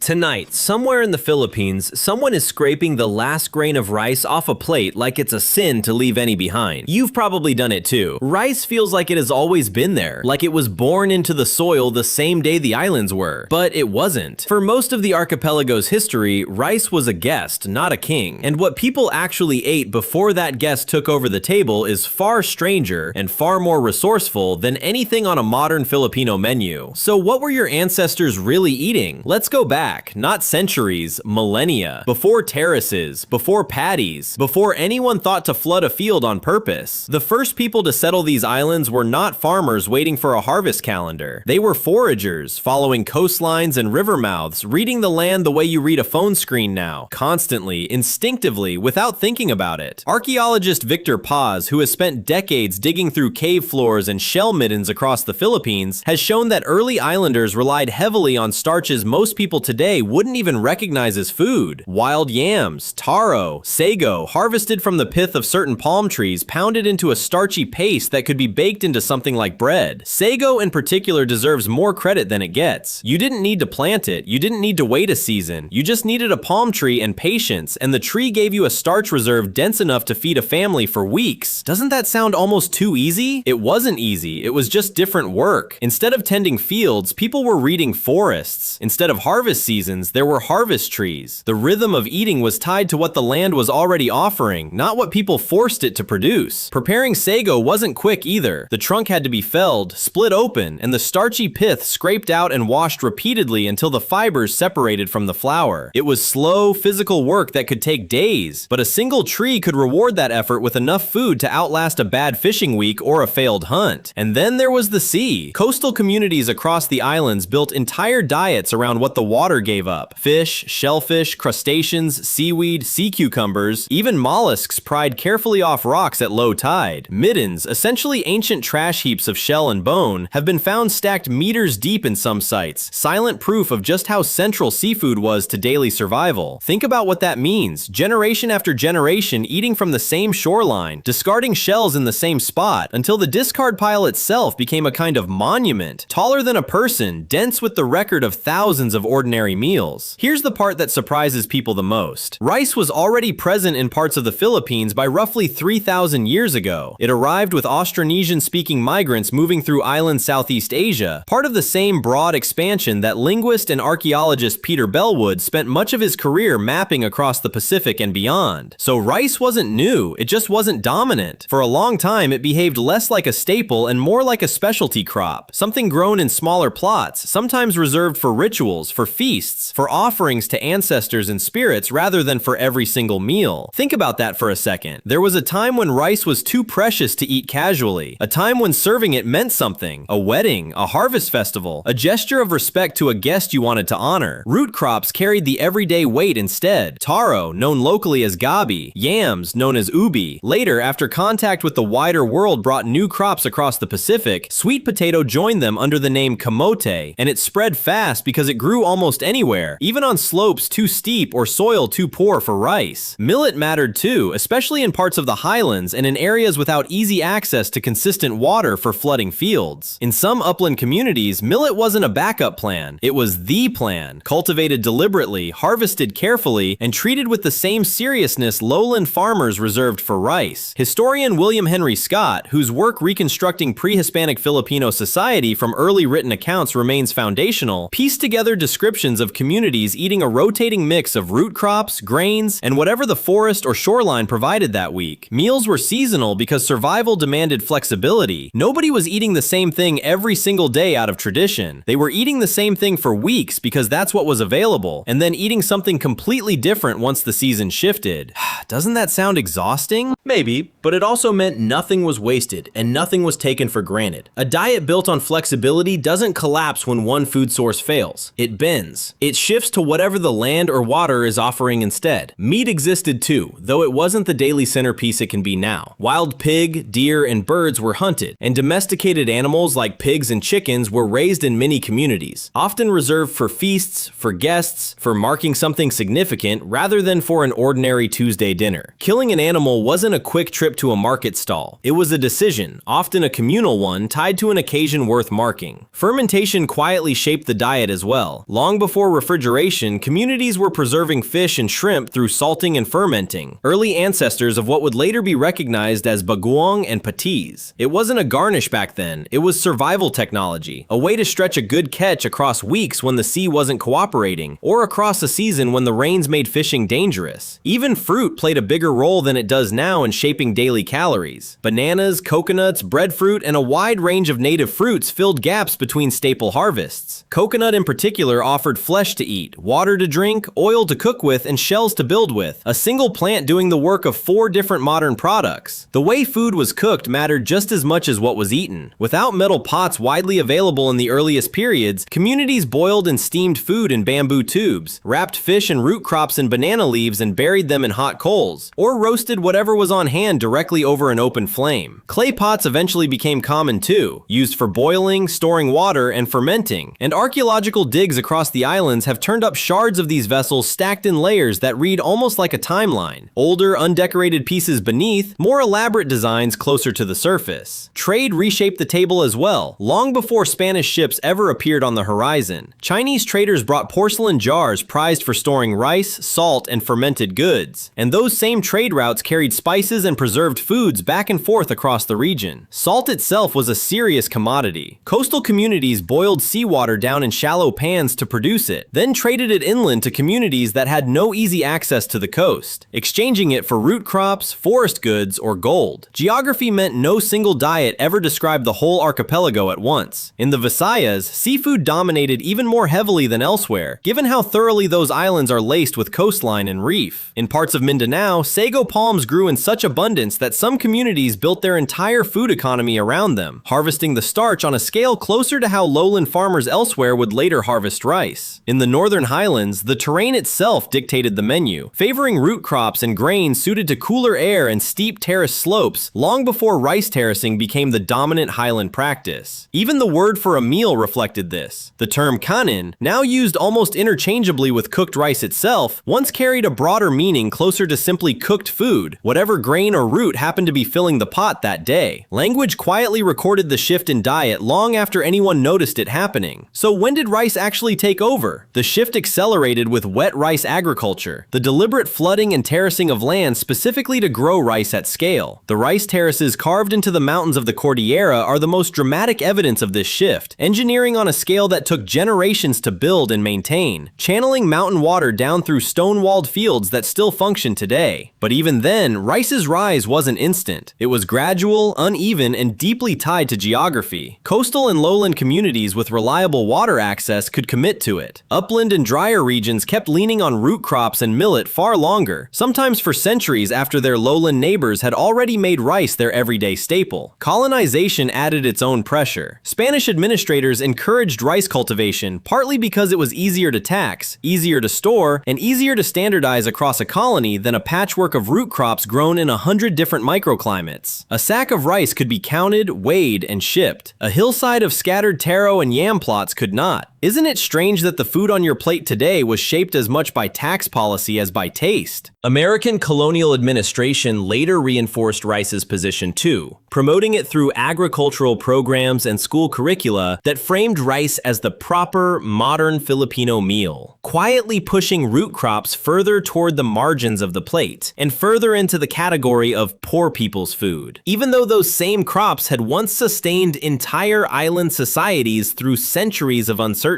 Tonight, somewhere in the Philippines, someone is scraping the last grain of rice off a plate like it's a sin to leave any behind. You've probably done it too. Rice feels like it has always been there, like it was born into the soil the same day the islands were. But it wasn't. For most of the archipelago's history, rice was a guest, not a king. And what people actually ate before that guest took over the table is far stranger and far more resourceful than anything on a modern Filipino menu. So what were your ancestors really eating? Let's go back. Not centuries, millennia. Before terraces, before paddies, before anyone thought to flood a field on purpose. The first people to settle these islands were not farmers waiting for a harvest calendar. They were foragers, following coastlines and river mouths, reading the land the way you read a phone screen now, constantly, instinctively, without thinking about it. Archaeologist Victor Paz, who has spent decades digging through cave floors and shell middens across the Philippines, has shown that early islanders relied heavily on starches most people today wouldn't even recognize as food. Wild yams, taro, sago, harvested from the pith of certain palm trees, pounded into a starchy paste that could be baked into something like bread. Sago in particular deserves more credit than it gets. You didn't need to plant it, you didn't need to wait a season, you just needed a palm tree and patience, and the tree gave you a starch reserve dense enough to feed a family for weeks. Doesn't that sound almost too easy? It wasn't easy, it was just different work. Instead of tending fields, people were reading forests. Instead of harvest seasons, there were harvest trees. The rhythm of eating was tied to what the land was already offering, not what people forced it to produce. Preparing sago wasn't quick either. The trunk had to be felled, split open, and the starchy pith scraped out and washed repeatedly until the fibers separated from the flour. It was slow, physical work that could take days, but a single tree could reward that effort with enough food to outlast a bad fishing week or a failed hunt. And then there was the sea. Coastal communities across the islands built entire diets around what the water gave up. Fish, shellfish, crustaceans, seaweed, sea cucumbers, even mollusks pried carefully off rocks at low tide. Middens, essentially ancient trash heaps of shell and bone, have been found stacked meters deep in some sites, silent proof of just how central seafood was to daily survival. Think about what that means. Generation after generation eating from the same shoreline, discarding shells in the same spot, until the discard pile itself became a kind of monument, taller than a person, dense with the record of thousands of ordinary meals. Here's the part that surprises people the most. Rice was already present in parts of the Philippines by roughly 3,000 years ago. It arrived with Austronesian-speaking migrants moving through island Southeast Asia, part of the same broad expansion that linguist and archaeologist Peter Bellwood spent much of his career mapping across the Pacific and beyond. So rice wasn't new, it just wasn't dominant. For a long time, it behaved less like a staple and more like a specialty crop, something grown in smaller plots, sometimes reserved for rituals, for feasts, for offerings to ancestors and spirits rather than for every single meal. Think about that for a second. There was a time when rice was too precious to eat casually, a time when serving it meant something, a wedding, a harvest festival, a gesture of respect to a guest you wanted to honor. Root crops carried the everyday weight instead. Taro, known locally as Gabi, yams, known as ubi. Later, after contact with the wider world brought new crops across the Pacific, sweet potato joined them under the name Kamote, and it spread fast because it grew almost anywhere, even on slopes too steep or soil too poor for rice. Millet mattered too, especially in parts of the highlands and in areas without easy access to consistent water for flooding fields. In some upland communities, millet wasn't a backup plan, it was the plan, cultivated deliberately, harvested carefully, and treated with the same seriousness lowland farmers reserved for rice. Historian William Henry Scott, whose work reconstructing pre-Hispanic Filipino society from early written accounts remains foundational, pieced together descriptions of communities eating a rotating mix of root crops, grains, and whatever the forest or shoreline provided that week. Meals were seasonal because survival demanded flexibility. Nobody was eating the same thing every single day out of tradition. They were eating the same thing for weeks because that's what was available, and then eating something completely different once the season shifted. Doesn't that sound exhausting? Maybe, but it also meant nothing was wasted and nothing was taken for granted. A diet built on flexibility doesn't collapse when one food source fails. It bends. It shifts to whatever the land or water is offering instead. Meat existed too, though it wasn't the daily centerpiece it can be now. Wild pig, deer, and birds were hunted, and domesticated animals like pigs and chickens were raised in many communities, often reserved for feasts, for guests, for marking something significant rather than for an ordinary Tuesday dinner. Killing an animal wasn't a quick trip to a market stall. It was a decision, often a communal one, tied to an occasion worth marking. Fermentation quietly shaped the diet as well. Long before before refrigeration, communities were preserving fish and shrimp through salting and fermenting, early ancestors of what would later be recognized as bagoong and patis. It wasn't a garnish back then, it was survival technology, a way to stretch a good catch across weeks when the sea wasn't cooperating, or across a season when the rains made fishing dangerous. Even fruit played a bigger role than it does now in shaping daily calories. Bananas, coconuts, breadfruit, and a wide range of native fruits filled gaps between staple harvests. Coconut in particular offered flesh to eat, water to drink, oil to cook with, and shells to build with, a single plant doing the work of 4 different modern products. The way food was cooked mattered just as much as what was eaten. Without metal pots widely available in the earliest periods, communities boiled and steamed food in bamboo tubes, wrapped fish and root crops in banana leaves and buried them in hot coals, or roasted whatever was on hand directly over an open flame. Clay pots eventually became common too, used for boiling, storing water, and fermenting, and archaeological digs across the islands have turned up shards of these vessels stacked in layers that read almost like a timeline. Older, undecorated pieces beneath, more elaborate designs closer to the surface. Trade reshaped the table as well, long before Spanish ships ever appeared on the horizon. Chinese traders brought porcelain jars prized for storing rice, salt, and fermented goods, and those same trade routes carried spices and preserved foods back and forth across the region. Salt itself was a serious commodity. Coastal communities boiled seawater down in shallow pans to produce it, then traded it inland to communities that had no easy access to the coast, exchanging it for root crops, forest goods, or gold. Geography meant no single diet ever described the whole archipelago at once. In the Visayas, seafood dominated even more heavily than elsewhere, given how thoroughly those islands are laced with coastline and reef. In parts of Mindanao, sago palms grew in such abundance that some communities built their entire food economy around them, harvesting the starch on a scale closer to how lowland farmers elsewhere would later harvest rice. In the northern highlands, the terrain itself dictated the menu, favoring root crops and grains suited to cooler air and steep terrace slopes long before rice terracing became the dominant highland practice. Even the word for a meal reflected this. The term kanin, now used almost interchangeably with cooked rice itself, once carried a broader meaning closer to simply cooked food, whatever grain or root happened to be filling the pot that day. Language quietly recorded the shift in diet long after anyone noticed it happening. So when did rice actually take over? The shift accelerated with wet rice agriculture, the deliberate flooding and terracing of land specifically to grow rice at scale. The rice terraces carved into the mountains of the Cordillera are the most dramatic evidence of this shift, engineering on a scale that took generations to build and maintain, channeling mountain water down through stone-walled fields that still function today. But even then, rice's rise wasn't instant. It was gradual, uneven, and deeply tied to geography. Coastal and lowland communities with reliable water access could commit to it. Upland and drier regions kept leaning on root crops and millet far longer, sometimes for centuries after their lowland neighbors had already made rice their everyday staple. Colonization added its own pressure. Spanish administrators encouraged rice cultivation partly because it was easier to tax, easier to store, and easier to standardize across a colony than a patchwork of root crops grown in 100 different microclimates. A sack of rice could be counted, weighed, and shipped. A hillside of scattered taro and yam plots could not. Isn't it strange that the food on your plate today was shaped as much by tax policy as by taste? American colonial administration later reinforced rice's position too, promoting it through agricultural programs and school curricula that framed rice as the proper, modern Filipino meal, quietly pushing root crops further toward the margins of the plate and further into the category of poor people's food, even though those same crops had once sustained entire island societies through centuries of uncertainty.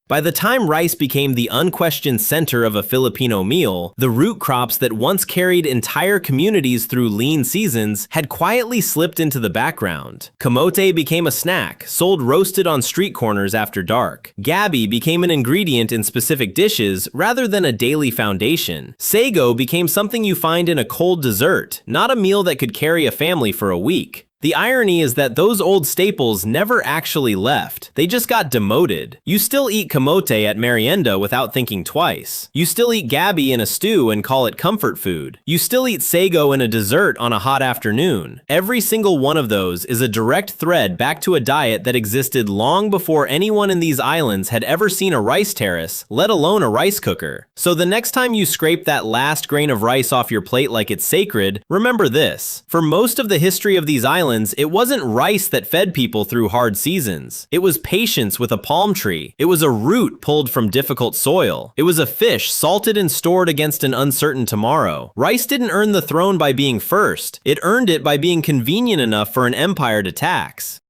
By the time rice became the unquestioned center of a Filipino meal, the root crops that once carried entire communities through lean seasons had quietly slipped into the background. Kamote became a snack, sold roasted on street corners after dark. Gabi became an ingredient in specific dishes rather than a daily foundation. Sago became something you find in a cold dessert, not a meal that could carry a family for a week. The irony is that those old staples never actually left. They just got demoted. You still eat kamote at merienda without thinking twice. You still eat gabi in a stew and call it comfort food. You still eat sago in a dessert on a hot afternoon. Every single one of those is a direct thread back to a diet that existed long before anyone in these islands had ever seen a rice terrace, let alone a rice cooker. So the next time you scrape that last grain of rice off your plate like it's sacred, remember this. For most of the history of these islands, islands, it wasn't rice that fed people through hard seasons. It was patience with a palm tree. It was a root pulled from difficult soil. It was a fish salted and stored against an uncertain tomorrow. Rice didn't earn the throne by being first. It earned it by being convenient enough for an empire to tax.